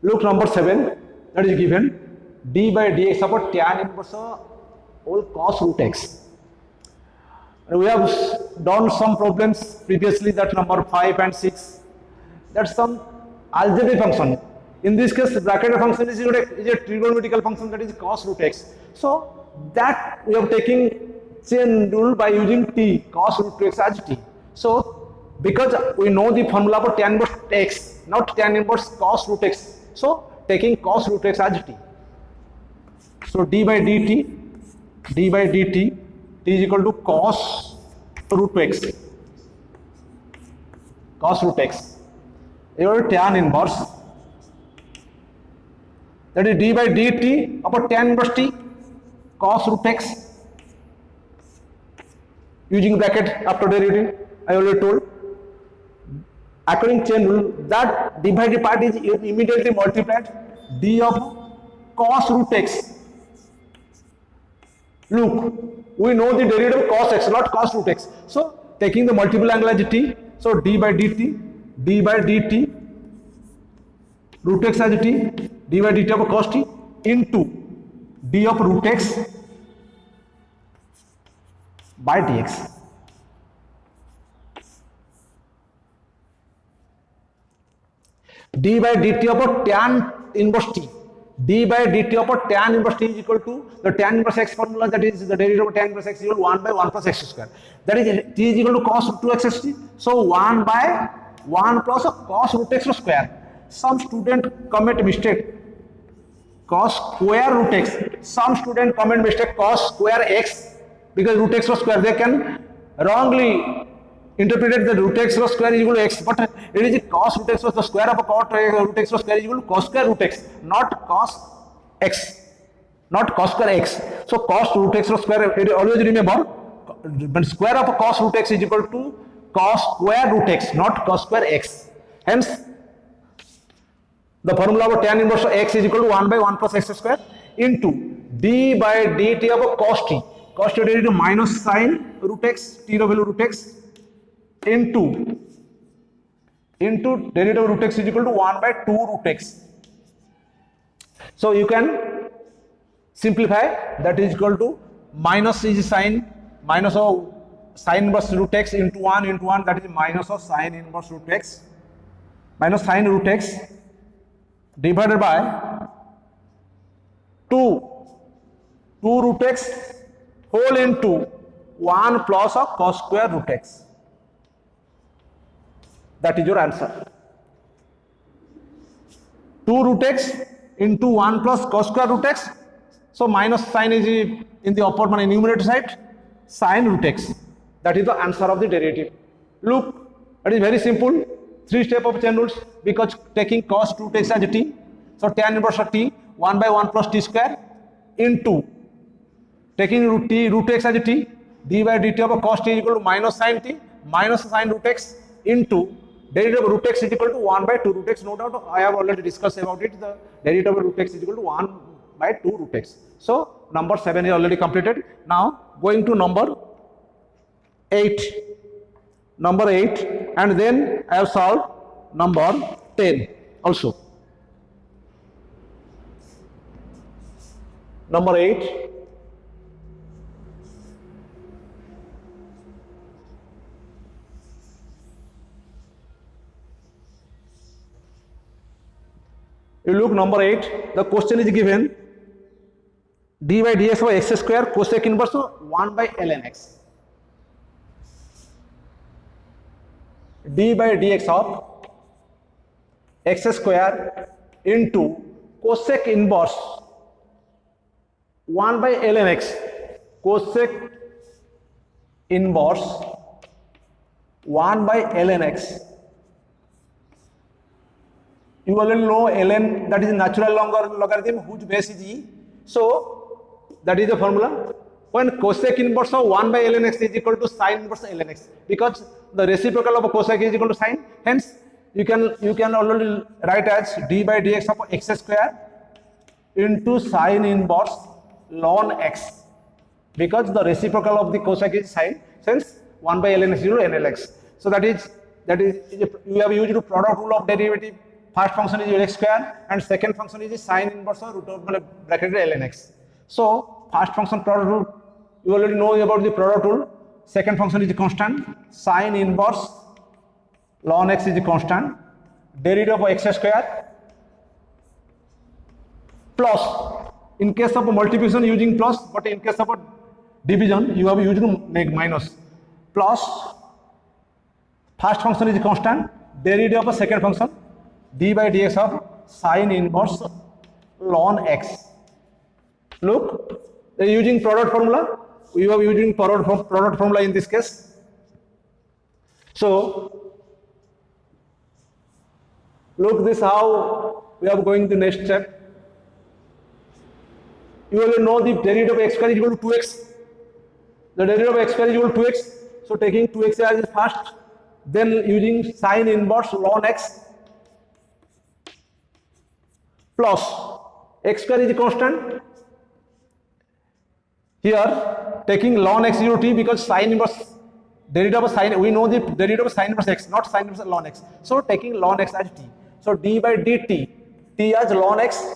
Look number 7, that is given d by dx upon tan inverse whole cos root x. And we have done some problems previously, that number 5 and 6. That's some algebraic function. In this case, bracketed function is a trigonometrical function, that is cos root x. So that we are taking chain rule by using t, cos root x as t. So because we know the formula for tan inverse x, not tan inverse cos root x, so taking cos root x as t. So d by dt t is equal to cos root x. Cos root x. Your tan inverse, that is d by dt upon tan inverse t cos root x, using bracket after derivative. I already told. According chain rule, that divided part is immediately multiplied. D of cos root x. Look, we know the derivative of cos x, not cos root x. So taking the multiple angle as t, so d by dt root x as t, d by dt of cos t into d of root x by dx. d by dt of tan inverse t. D by dt of tan inverse t is equal to the tan inverse x formula, that is the derivative of tan inverse x is equal to 1 by 1 plus x square. That is t is equal to cos 2x t. So 1 by 1 plus cos root x square. Some student commit mistake cos square root x. Some student commit mistake cos square x, because root x square, they can wrongly interpreted the root x square is equal to x, but it is cos root x, the square of a cos root x square is equal to cos square root x, not cos x, not cos square x. So cos root x square, always remember, when square of a cos root x is equal to cos square root x, not cos square x. Hence, the formula of tan inverse x is equal to 1 by 1 plus x square into d by dt of a cos t. Cos t is minus sin root x, t value root x, into derivative of root x is equal to 1 by 2 root x. So you can simplify, that is equal to minus is sin, minus of sin inverse root x into 1, that is minus of sin inverse root x, minus sin root x divided by 2 root x whole into 1 plus of cos square root x. That is your answer. 2 root x into 1 plus cos square root x. So minus sign is in the upper numerator side, sin root x. That is the answer of the derivative. Look, it is very simple. 3 steps of chain rules, because taking cos root x as t. So tan inverse of t 1 by 1 plus t square into taking root x as t, d by dt of cos t is equal to minus sin t minus sin root x into derivative of root x is equal to 1 by 2 root x. No doubt, I have already discussed about it. The derivative of root x is equal to 1 by 2 root x. So number 7 is already completed. Now going to number 8. Number 8, and then I have solved number 10 also. Number 8. You look number 8, the question is given d by dx by x square cosec inverse 1 by ln x. D by dx of x square into cosec inverse 1 by ln x. Cosec inverse 1 by ln x. You already know ln, that is natural logarithm whose base is e. So that is the formula. When cosec inverse of 1 by ln x is equal to sin inverse ln x, because the reciprocal of cosec is equal to sin. Hence you can already write as d by dx of x square into sin inverse ln x, because the reciprocal of the cosec is sin. Since 1 by ln x is equal to nlx. So that is you have used the product rule of derivative first function is x square and second function is sine inverse or root over bracket ln x. So first function product rule, you already know about the product rule. Second function is constant, sine inverse ln x is a constant, derivative of x square plus, in case of multiplication using plus, but in case of division you have used minus, plus first function is constant, derivative of a second function d by dx of sine inverse ln x. Look, they are using product formula. We are using product formula in this case. So look this how we are going to next step. You will know the derivative of x square is equal to 2x. The derivative of x square is equal to 2x. So taking 2x as first, then using sine inverse ln x plus x square is a constant. Here taking ln x 0 t because sine inverse derivative of sine, we know the derivative of sine inverse x, not sine inverse ln x. So taking ln x as t. So d by dt, t as ln x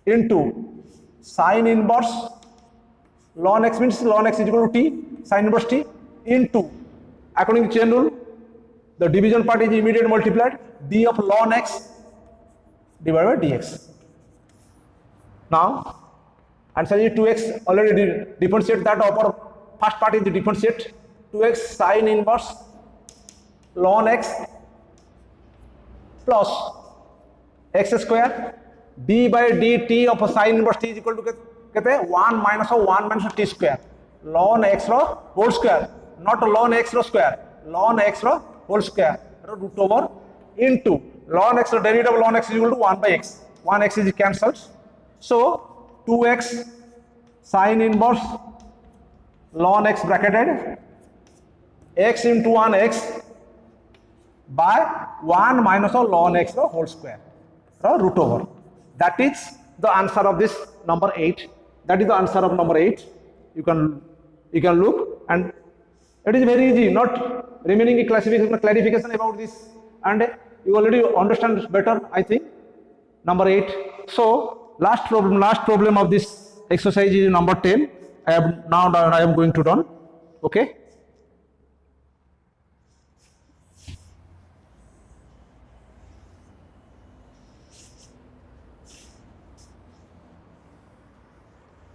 into sine inverse ln x means ln x is equal to t, sine inverse t into, according to chain rule, the division part is immediately multiplied, d of ln x divided by dx. Now answer is 2x, already differentiate that upper first part is the differentiate, 2x sine inverse ln x plus x square d by dt of sine inverse t is equal to 1 minus t square ln x whole square, not ln x square, ln x whole square root over into ln x, derivative of ln x is equal to 1 by x. 1x is cancelled. So 2x sine inverse ln x bracketed x into 1x by 1 minus of ln x whole square root over. That is the answer of this number 8. That is the answer of number 8. You can look, and it is very easy, not remaining a clarification about this, and you already understand better, I think. Number 8. So last problem of this exercise is number 10. I am going to done. Okay.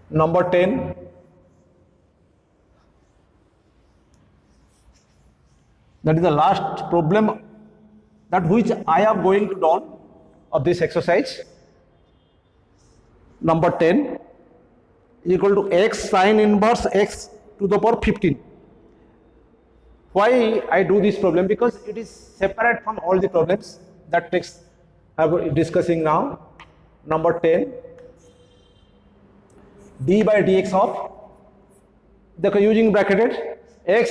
Number 10. That is the last problem that which I am going to do of this exercise. Number 10 is equal to x sine inverse x to the power 15. Why I do this problem? Because it is separate from all the problems that text I am discussing now. Number 10, d by dx of the using bracketed x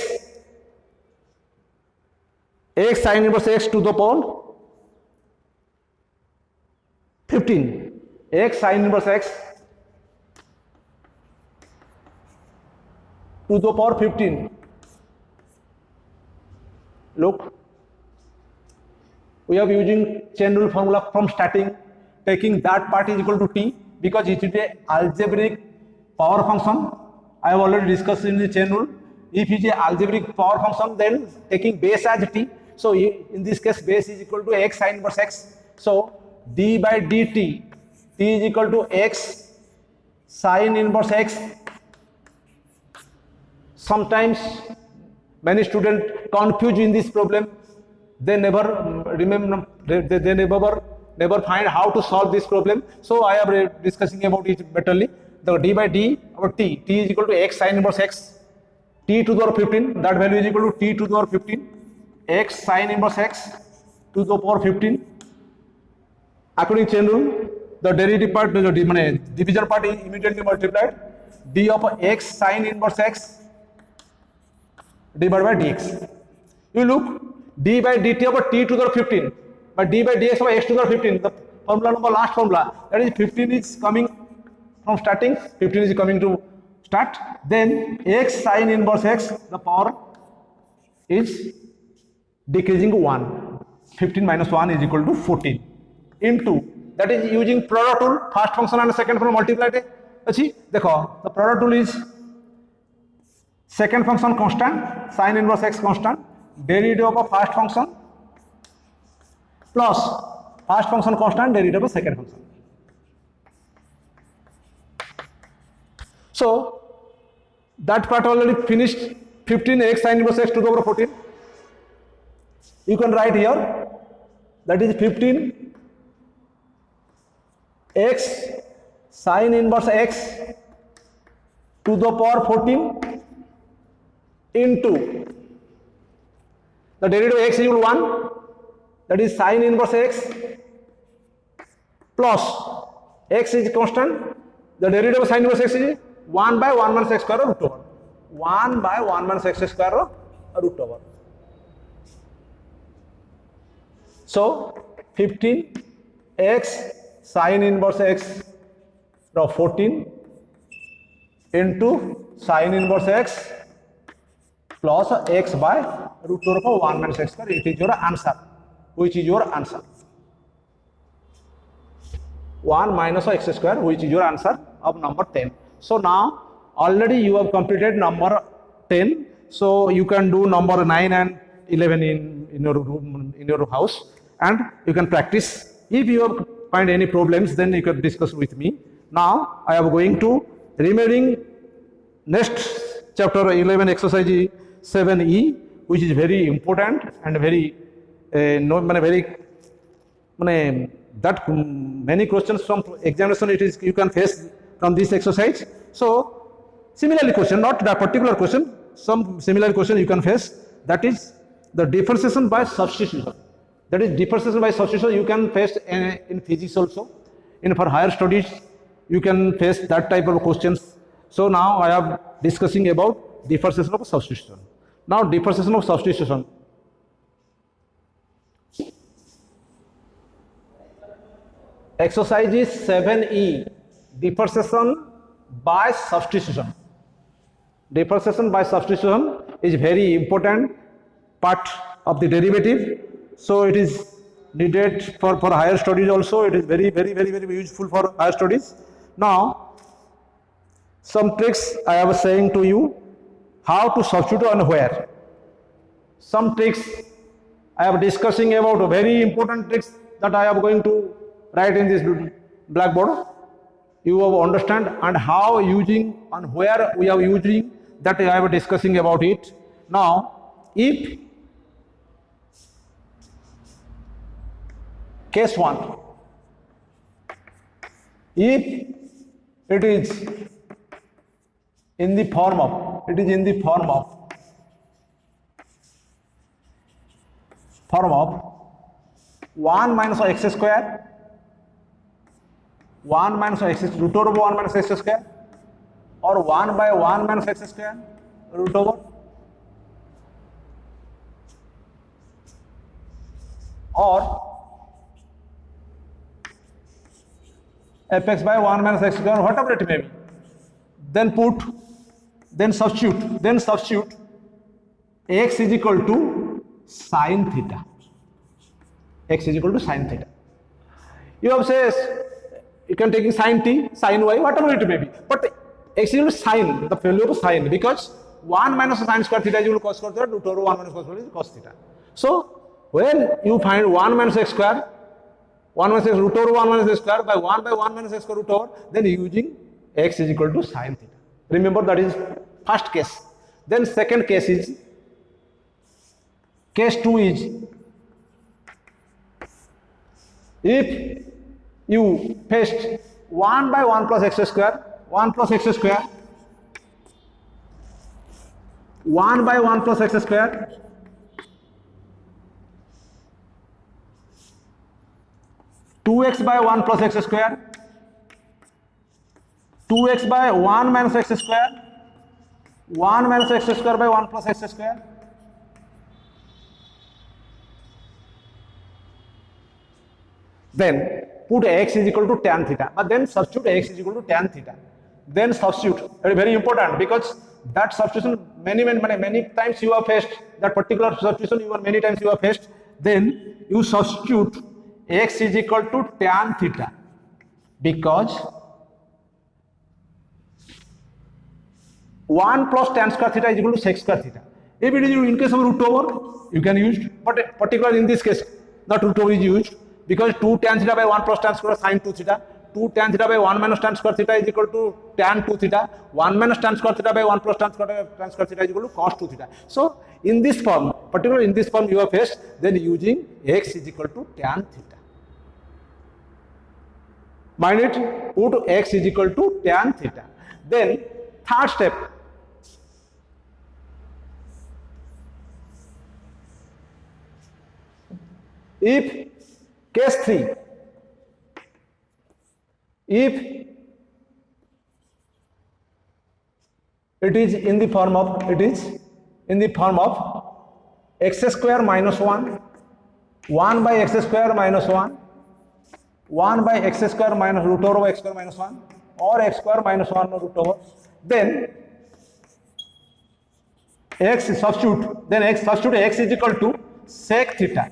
sine inverse x to the power 15, x sine inverse x to the power 15. Look, we are using chain rule formula from starting, taking that part is equal to t because it is a algebraic power function. I have already discussed in the chain rule. If it is a algebraic power function, then taking base as t. So in this case, base is equal to x sine inverse x. So d by dt, t is equal to x sine inverse x. Sometimes many students confuse in this problem. They never remember. They never find how to solve this problem. So I am discussing about it betterly. The d by d over t is equal to x sine inverse x, t to the power 15. That value is equal to t to the power 15. X sine inverse x to the power 15. According to chain rule, the derivative part, the division part is immediately multiplied. D of x sine inverse x divided by dx. You look, d by dt over t to the power 15, but d by dx over x to the power 15. The formula number, last formula, that is 15 is coming from starting, 15 is coming to start. Then x sine inverse x, the power is decreasing to 1. 15 minus 1 is equal to 14 into, that is using product rule, first function and second function multiplied अच्छी देखो, the product rule is second function constant, sin inverse x constant, derivative of first function plus first function constant, derivative of second function. So that part already finished. 15x sin inverse x to the power 14. You can write here, that is 15x sin inverse x to the power 14 into the derivative of x is equal to 1, that is sin inverse x plus x is constant, the derivative of sin inverse x is 1 by 1 minus x square root over 1 by 1 minus x square root over. So 15x sin inverse x 14 into sin inverse x plus x by root over of 1 minus x square. It is your answer. Which is your answer? 1 minus x square, which is your answer of number 10. So now already you have completed number 10. So you can do number 9 and 11 in your room, in your house, and you can practice. If you have find any problems, then you can discuss with me. Now I am going to remaining next chapter 11 exercise 7e, which is very important and very that many questions from examination it is you can face from this exercise. So similarly question, not that particular question, some similar question you can face, that is the differentiation by substitution. That is differentiation by substitution you can face in physics also. For higher studies you can face that type of questions. So now I am discussing about differentiation of substitution. Now differentiation of substitution. Exercise is 7e, differentiation by substitution. Differentiation by substitution is very important part of the derivative. So it is needed for higher studies also. It is very useful for higher studies. Now some tricks I was saying to you, how to substitute and where. Some tricks I am discussing about, very important tricks that I am going to write in this blackboard. You have understand, and how using and where we are using, that I am discussing about it. Now if case 1, if it is in the form of 1 minus x square, 1 minus x root over 1 minus x square, or 1 by 1 minus x square root over, or fx by 1 minus x square, whatever it may be, then substitute x is equal to sine theta. X is equal to sine theta. You have says you can take sine t, sine y, whatever it may be, but x is equal to sine, the value of sine, because 1 minus sine square theta is equal to cos square theta, root over 1 minus cos square is cos theta. So when you find 1 minus x square, 1 minus x root over 1 minus x square by 1 minus x square root over, then using x is equal to sine theta. Remember, that is first case. Then second case is, case 2 is, if you paste 1 by 1 plus x square, 1 plus x square, 1 by 1 plus x square, 2x by 1 plus x square, 2x by 1 minus x square, 1 minus x square by 1 plus x square, then put x is equal to tan theta, but then substitute x is equal to tan theta. Then substitute, very important, because that substitution many times you have faced, that particular substitution many times you have faced. then you substitute x is equal to tan theta, because 1 plus tan square theta is equal to sec square theta. If it is in case of root over, you can use, but particularly in this case, not root over is used, because 2 tan theta by 1 plus tan square sin 2 theta. 2 tan theta by 1 minus tan square theta is equal to tan 2 theta. 1 minus tan square theta by 1 plus tan square theta is equal to cos 2 theta. So in this form, particularly in this form you have faced, then using x is equal to tan theta. Mind it, put x is equal to tan theta. Then third step, if case 3, if it is in the form of x square minus 1, 1 by x square minus 1, 1 by x square minus root over x square minus 1, or x square minus 1 root over, then substitute x is equal to sec theta.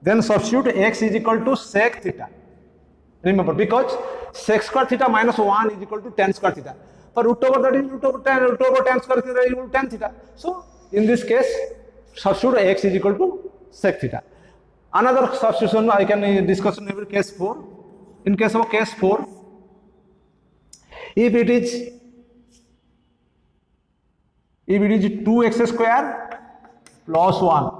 Then substitute x is equal to sec theta. Remember, because sec square theta minus 1 is equal to tan square theta. For root over, that is root over tan square theta is equal to tan theta. So in this case, substitute x is equal to sec theta. Another substitution I can discuss in every case 4. In case of case 4, if it is 2x square plus 1,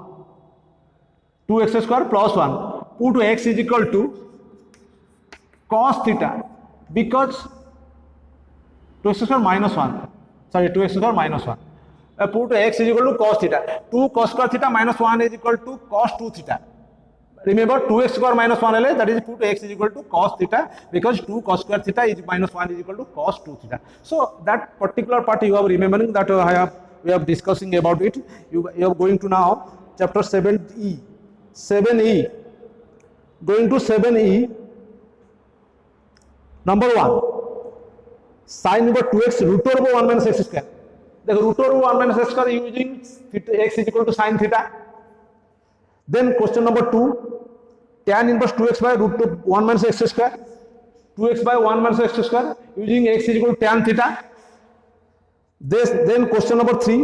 2x square plus 1, put x is equal to cos theta, because 2x square minus 1, sorry, 2x square minus 1. Put x is equal to cos theta. 2 cos square theta minus 1 is equal to cos 2 theta. Remember, 2x square minus 1 LA, that is put x is equal to cos theta, because 2 cos square theta is minus 1 is equal to cos 2 theta. So that particular part you are remembering, that we are discussing about it. You are going to now chapter 7e. 7e. Going to 7e. Number 1. Sin over 2x root over 1 minus x square. The root over 1 minus x square using x is equal to sin theta. Then question number 2, tan inverse 2x by root of 1 minus x square. 2x by 1 minus x square using x is equal to tan theta. Then question number 3,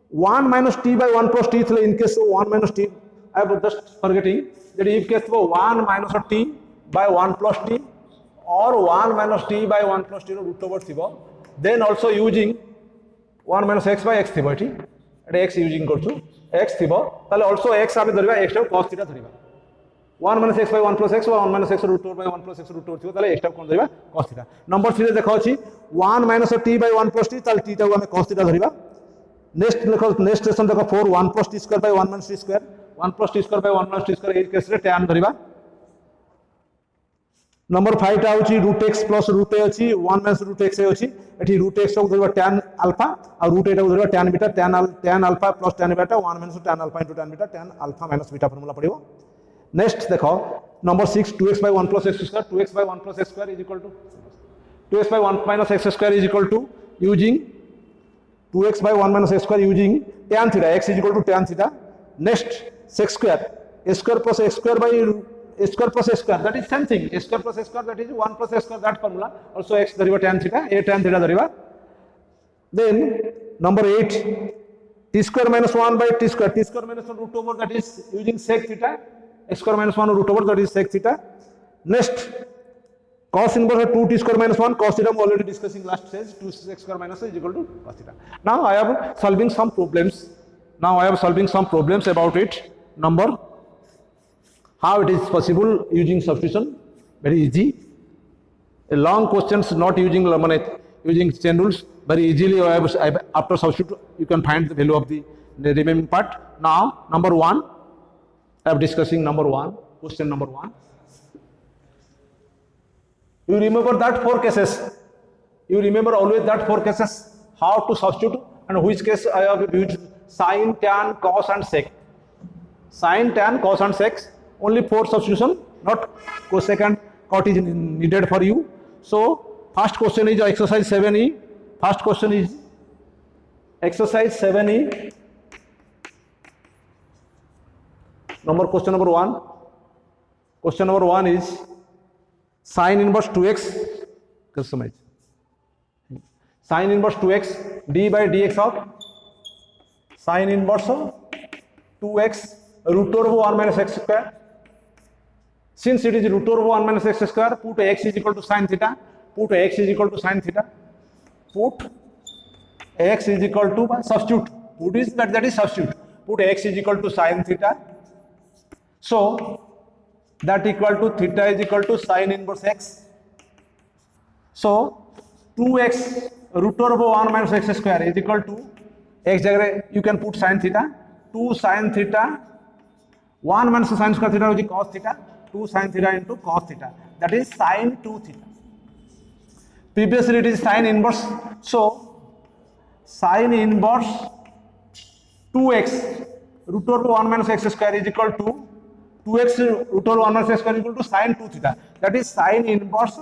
1 minus t by 1 plus t. In case of 1 minus t, I am just forgetting that if case of 1 minus t by 1 plus t, or 1 minus t by 1 plus t root over thibo, then also using 1 minus x by x thibo, x using करछु x thibo, ताले also x आमे धरिबा x tau cos theta धरिबा, 1 minus x by 1 plus x or 1 minus x root over by 1 plus x root over थिबो, ताले x tau कोन धरिबा cos theta. Number 3 रे देखा अछि 1 minus t by 1 plus t, ताले t tau आमे cos theta धरिबा. Next station देखो 4 1 plus t square by 1 minus t square, 1 plus t square by 1 minus t square, as case रे tan धरिबा. Number 5 टा होची root x plus root a अछि 1 minus root x अछि, एठी root x को धरबा tan अल्फा और रूट a को धरबा tan beta, tan alpha plus tan beta 1 minus tan alpha into tan beta, tan alpha minus beta formula पड़िबो. Next देखो number 6 2x by 1 plus x square, 2x by 1 plus x square is equal to 2x by 1 minus x square is equal to using 2x by 1 minus x square using tan theta, x is equal to tan theta. Next sec square, a square plus x square by a square plus a square, that is same thing, a square plus a square, that is 1 plus a square, that formula, also x dhariba tan theta, a tan theta dhariba. Then number 8, t square minus 1 by t square minus 1 root over, that is using sec theta, x square minus 1 root over, that is sec theta. Next cos inverse of 2t square minus 1, cos theta I am already discussing last stage, 2 x square minus 1 is equal to cos theta. Now I am solving some problems, about it. Number, how it is possible using substitution, very easy. A long questions not using using chain rules, very easily after substitute you can find the value of the remaining part. Now number 1, I am discussing number 1, question number 1. You remember that 4 cases, you remember always that 4 cases, how to substitute and which case I have used sin, tan, cos and sec. Sin, tan, cos and sec, only 4 substitution, not cosecant, cot is needed for you. So first question is exercise 7e. First question is exercise 7e. Question number 1. Question number 1 is sin inverse 2x. Customize. Sin inverse 2x d by dx of sin inverse of 2x root over 1 minus x square. Since it is root over 1 minus x square, put x is equal to sin theta. Put x is equal to sin theta. Put x is equal to substitute. Put is that is substitute. Put x is equal to sin theta. So that equal to theta is equal to sin inverse x. So 2x root over 1 minus x square is equal to x jagare you can put sin theta. 2 sin theta 1 minus sin square theta is cos theta. 2 sin theta into cos theta, that is sin 2 theta. Previously it is sin inverse, so sin inverse 2x root over 1 minus x square is equal to 2x root over 1 minus x square is equal to sin 2 theta, that is sin inverse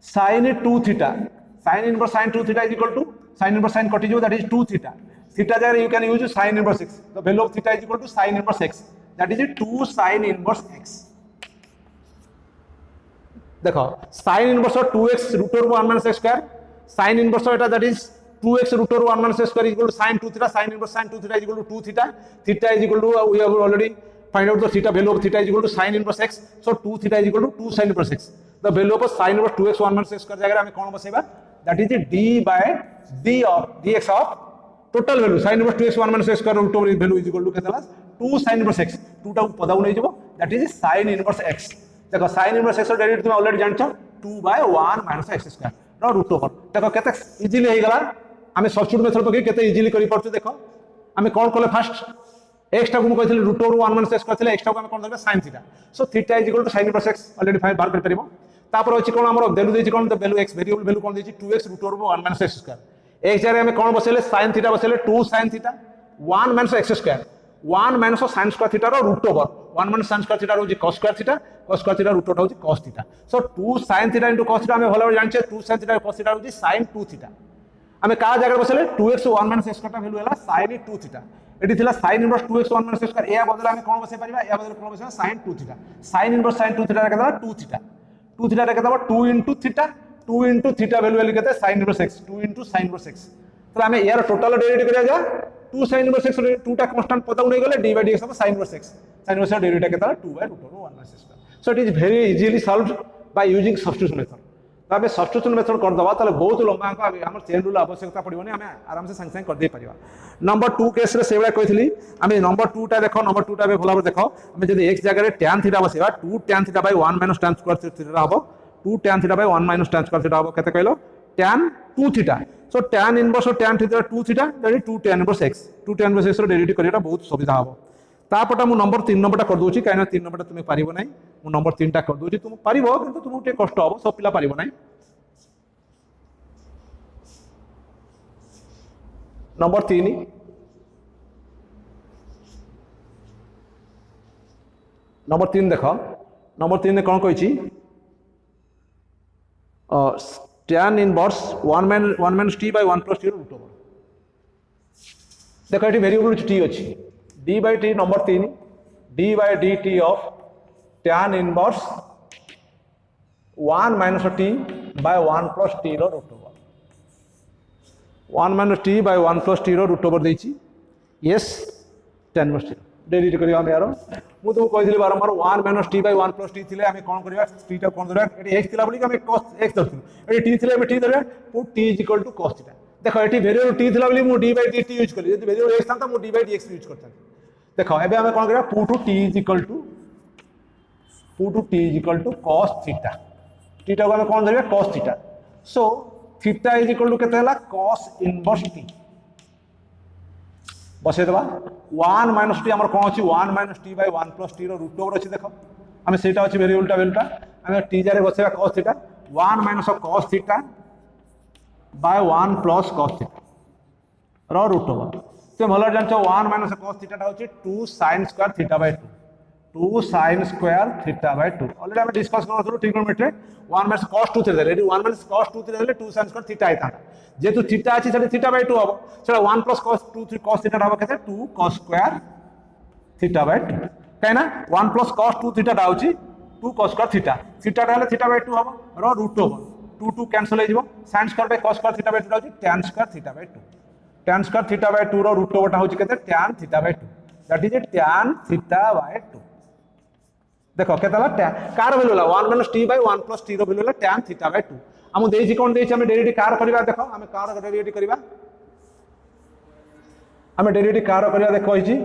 sin 2 theta. Sin inverse sin 2 theta is equal to sin inverse sin cotijo, that is 2 theta. Theta there you can use sin inverse x. The value of theta is equal to sin inverse x, that is 2 sin inverse x. देखो sin inverse of 2x root over 1 minus x square, sin inverse of that is 2x root over 1 minus x square is equal to sin 2 theta. Sin inverse sin 2 theta is equal to 2 theta. Theta is equal to we have already find out the theta value of theta is equal to sin inverse x. So 2 theta is equal to 2 sin inverse x. The value of sin inverse 2x 1 minus x square जगह हमें कौन बसेगा, that is d by d of dx of total value sin inverse 2x 1 minus x square root over value is equal to केतला 2 sin inverse x. 2 टा पदाउ नहीं जब, that is sin inverse x. देखो sin inverse x derivative तुम already जानछो 2 by 1 minus x square रो root over. देखो केते easily हे गला, हमें सब्स्टिट्यूट मेथड पके केते इजीली करि परछु. देखो हमें कोन कोले फर्स्ट x टा को कहिथिले रूट ओवर 1 minus x करथिले, x टा को हमें कोन दरबे sin theta. So theta is equal to sin inverse x already find बार कर परिबो. तापर अछि कोन हमरो वैल्यू देछि कोन, the value x variable value कोन देछि 2x root over 1 minus x square. x जरे हमें कोन बसेले sin थीटा बसेले 2 sin theta 1 minus x square 1 minus sin square theta रो root over 1 minus sin square theta रो cos square theta, cos square theta root over होछि cos theta. So 2 sin theta into cos theta हमें भलो जानछे 2 sin theta cos theta होछि sin 2 theta. हमें का जगह बसेले 2x 1 minus x square value हला sin 2 थीटा. एटी थिला sin inverse 2x 1 minus x square, या बदला हमें कोन बसे परिबा, या बदला कोन बसे sin 2 theta. sin inverse sin 2 theta केदा 2 थीटा. 2 थीटा केदा 2 into theta. 2 into theta value value केते sin inverse x 2 into sin inverse x. तो हमें यार टोटल डेरिवेटिव करिया जा 2 sin इनवर्स x 2 टा कांस्टेंट पता उनै गले d by dx of sin inverse x. sin inverse derivative केदा 2 by root over 1 minus x square. So it is very easily solved by using substitution method. तो हमें substitution method कर दबा ताले बहुत लंबा अंक हमर चेन रूल आवश्यकता पड़िबोनी, हमें आराम से संग संग कर दे परिबा. नंबर 2 केस रे सेबला कहितली हमें नंबर 2 टा देखो, नंबर 2 टा बे भला देखो हमें जदी x जगह रे tan थीटा बसेबा 2 tan theta by 1 minus tan square theta हबो. 2 tan theta by 1 minus tan square theta हबो केते कहलो tan 2 theta. So tan inverse of tan theta 2 theta that is 2 tan inverse x. 2 tan inverse x रो derivative करियाटा बहुत सुविधा हबो. तापटा मु नंबर 3 नंबर टा कर दोची, काइना 3 नंबर टा तुमे पारिबो नै. मु नंबर 3 टा कर दोची, तुम पारिबो किंतु तुमु टे कष्ट हबो, सब पिला पारिबो नै. नंबर 3 नंबर 3 देखो, नंबर 3 ने कोन कहिछि tan inverse 1 minus t by 1 plus t root over. देखो एटी वेरिएबल t अछि d by t. Number 3 d by dt of tan inverse 1 minus t by 1 plus t रो root over. 1 minus t by 1 plus t रो root over देछि. Yes tan inverse t derivative करिया हम यारो मु तो कहिथिले बारंबार 1 minus t by 1 plus t थिले हमें कोन करिया t टा कोन दरया एटी x थिला बोली कि हमें cos x दरथिलु. एटी t थिले हमें t दरया put t is equal to cos theta. देखो एटी वेरिएबल t थिला बोली मु d by dt यूज करली, यदि वेरिएबल x था मु d by dx यूज करता. देखो एबे हमें कोन करिया put t is equal to cos theta. t टा को हमें कोन दरया cos theta. So theta is equal to केते हला cos इनवर्स t बसे दबा. 1 minus t हमर कोन अछि 1 minus t by 1 plus t रो रूट ओवर अछि. देखो हमें सेटा अछि वेरिएबल टा वैल्यू टा हमें t जारे बसेबा cos theta 1 minus of cos theta by 1 plus cos theta रो रूट ओवर. तो भलो जानछो 1 minus of cos थीटा टा अछि 2 sin square theta by 2. 2 sin square theta by 2 already हम डिस्कस करन थरो ट्रिग्नोमेट्री. 1 minus cos 2 थीटा रेडी 1 minus cos 2 थीटा देले 2 sin स्क्वायर थीटा आइता. जेतु थीटा अछि सेटा थीटा by 2 हबो. सेटा 1 plus cos 2 3 cos थीटा हबो केते 2 cos स्क्वायर थीटा by 2. कहीं 1 प्लस कॉस 2 थीटा होची 2 cos स्क्वायर थीटा थीटा हेले थीटा बाय 2 हम रो रूट ओवर 2 2 कैंसिल हो जिवो sin square by cos square theta by 2 होची tan square theta by 2 tan square theta by 2 रो root over होची केते tan theta by 2 that is tan theta by 2 देखो केतला कार वैल्यू ला 1 - t बाय 1 + t रो वैल्यू ला tan थीटा बाय 2 हम देछि कोन देछि हम डेरिवेटिव कार करबा देखो हम कार डेरिवेटिव करबा हम डेरिवेटिव कार करबा देखो हिची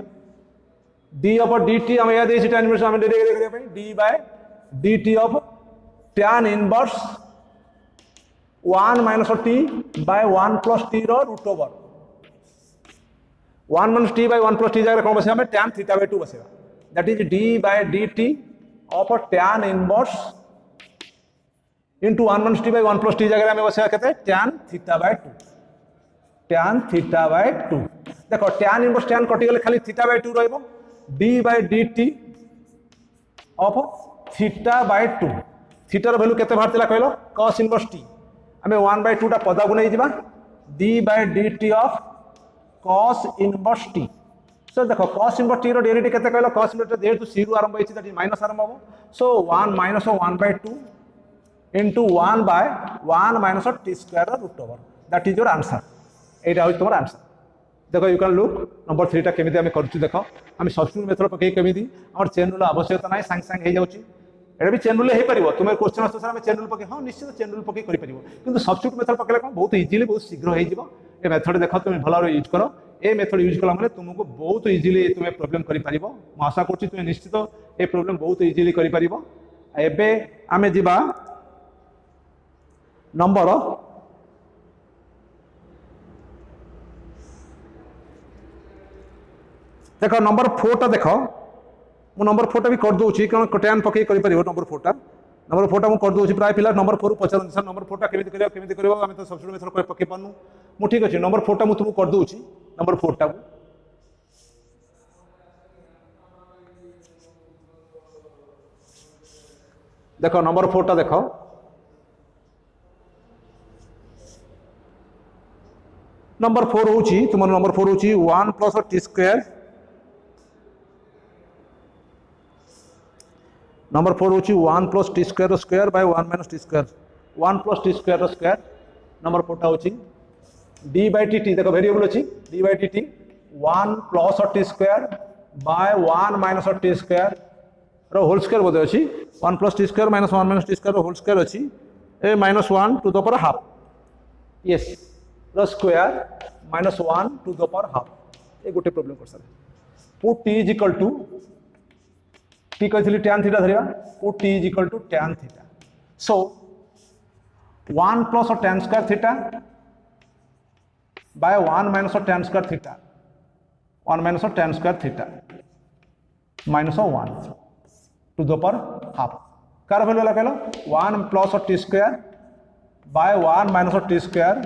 d over dt हम या देछि tan इनवर्स हम डेरिवेटिव करिया पई d by dt of tan inverse 1 minus t by 1 plus t रो root over 1 minus t by 1 plus t जगह कोन बसे हमें tan थीटा by 2 बसेगा that is d by dt of tan inverse into 1 minus t by 1 plus t जगह हमें बसेगा कहते हैं tan theta by 2 tan theta by 2 देखो tan इनवर्स tan कटि गले खाली थीटा by 2 रहइबो d by dt of theta by 2 theta रो वैल्यू केते बाहर तिला कहलो cos इनवर्स t हमें 1 by 2 टा पदा को नै जिबा d by dt of cos inverse t सो देखो cos इनवर्स t रो डेरिवेटिव केते कहलो cos इनवर्स जेहेतु c रो आरंभ होइछि दैट इज माइनस आरंभ हो सो 1 minus 1 by 2 into 1 by 1 minus t square root over that is your answer एटा होय तोर आंसर देखो यू कैन लुक नंबर 3 टा केमिति हम करछु देखो हम सब्स्टिट्यूट मेथड पके केमिति हमर चेन रूल आवश्यकता नाही संग संग हे जाउची एटा भी चेन रूल हे परिबो तुमे क्वेश्चन आस्तो सर हम चेन रूल पके हां निश्चित चेन रूल पके करि परिबो किंतु सब्स्टिट्यूट मेथड पकेले कोन बहुत इजीली बहुत शीघ्र हे जिवो ए मेथड देखो तुमे भलो यूज करो ए मेथड यूज कला माने तुमको बहुत इजीली तुमे प्रॉब्लम करि परिबो म आशा करछि तुमे निश्चित ए प्रॉब्लम बहुत इजीली करि परिबो एबे आमे जिबा नंबर देखो नंबर 4 टा देखो मु नंबर 4 टा भी कर दोछि कोन टैन पके करि परिबो नंबर 4 टा मु कर दोछि प्राय पिला नंबर 4 पचरन सर नंबर 4 टा केमिति करियो हम तो सब्स्टिट्यूट मेथड पके पन्नु मु ठीक अछि नंबर 4 टा मु तुमु कर दोछि नंबर 4 टा देखो नंबर 4 टा देखो नंबर 4 होची तुम नंबर 4 होची 1 plus t square नंबर 4 होची 1 plus t square square by 1 minus t square 1 plus t square square number 4 टा होची d by dt देखो वेरिएबल अछि d by dt 1 plus t square by 1 minus t square रो whole square बोले अछि 1 plus t square minus 1 minus t square रो whole square अछि ए minus 1 to the power half यस रो स्क्वायर minus 1 to the power half ए गोटे प्रॉब्लम कर sir put t is equal to t कहथिली tan थीटा धरिया put t is equal to tan theta so 1 plus tan square theta by 1 minus tan square theta 1 minus tan square theta minus 1 to the power half कार value लगालो 1 plus t square by 1 minus t square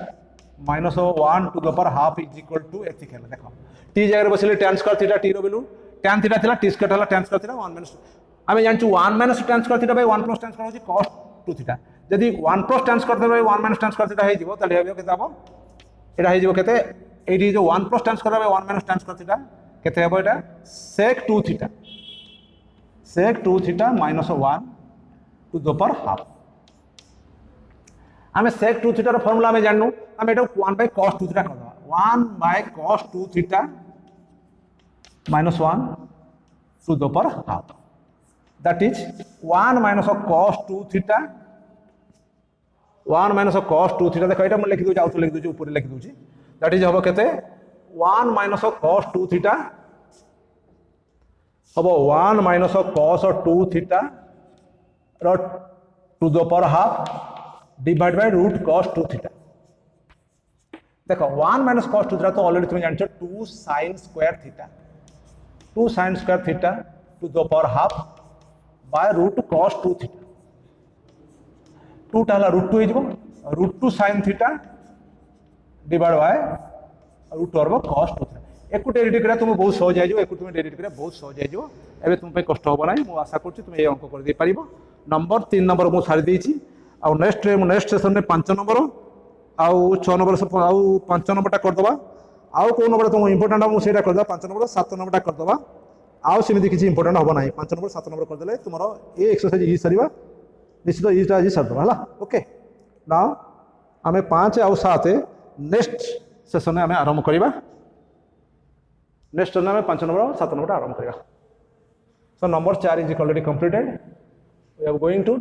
minus 1 to the power half is equal to एथि खेला देखो t जगह बसिले tan square theta t रो value tan theta थिला t square हला tan square theta 1 minus आमे जानचु 1 minus tan square theta by 1 plus tan square होची cos 2 theta यदि 1 plus tan square theta by 1 minus tan square theta हे जिवो तले हेबो केते आबो एटा हे जिवो केते एडी जो 1 plus tan square by 1 minus tan square theta केते हेबो एटा sec 2 theta sec 2 theta minus 1 to the power half आमे sec 2 theta रो फार्मूला आमे जाननु आमे एटा 1 by cos 2 theta कर दबा 1 by cos 2 theta minus 1 to the power half that is 1 minus cos 2 theta 1 minus cos 2 theta देखो एटा म लिखि दोछि out लिखि दोछि ऊपर लिखि दोछि that is हबो केते 1 minus cos 2 theta हबो 1 minus cos 2 theta row to the power half divided by root cos 2 theta देखो 1 minus cos 2 theta तो ऑलरेडी तुम जानछो 2 sin square theta 2 sin square theta to the power half by root cos 2 theta 2 टाला root 2 हिजबो root 2 sin theta divided by root over cos 2 theta एकु derivative करा तुम बहुत सहज जाइजो एकु तुम डेरिवेटिव करा बहुत सहज जाइजो एबे तुम पे कष्ट होबो नाही मु आशा करछि तुम ए अंक कर दे परिबो नंबर 3 नंबर मु सारी देछि आ नेक्स्ट सेशन में 5 नंबर आ 6 नंबर आ 5 नंबर टा कर दबा आ को नंबर तुम इंपोर्टेंट मु सेटा कर दबा 5 नंबर 7 नंबर टा कर दबा आउ सेमती किसी इंपोर्टेंट हम ना 5 नंबर 7 नंबर करदे तुम ये एक्सरसाइज ई सर निश्चित ये आज सरदे है ओके ना आम 5 आउ 7 नेक्स्ट सेशन में आम आरंभ करवा नेक्स्ट सेशन में 5 नंबर 7 नंबर आरंभ करवा so number 4 is already completed we are going to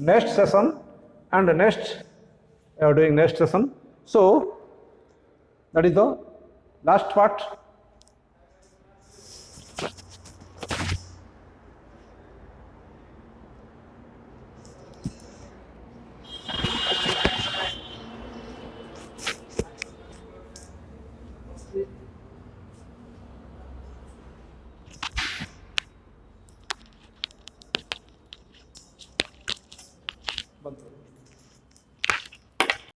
next session and next we are doing next session so that is the last part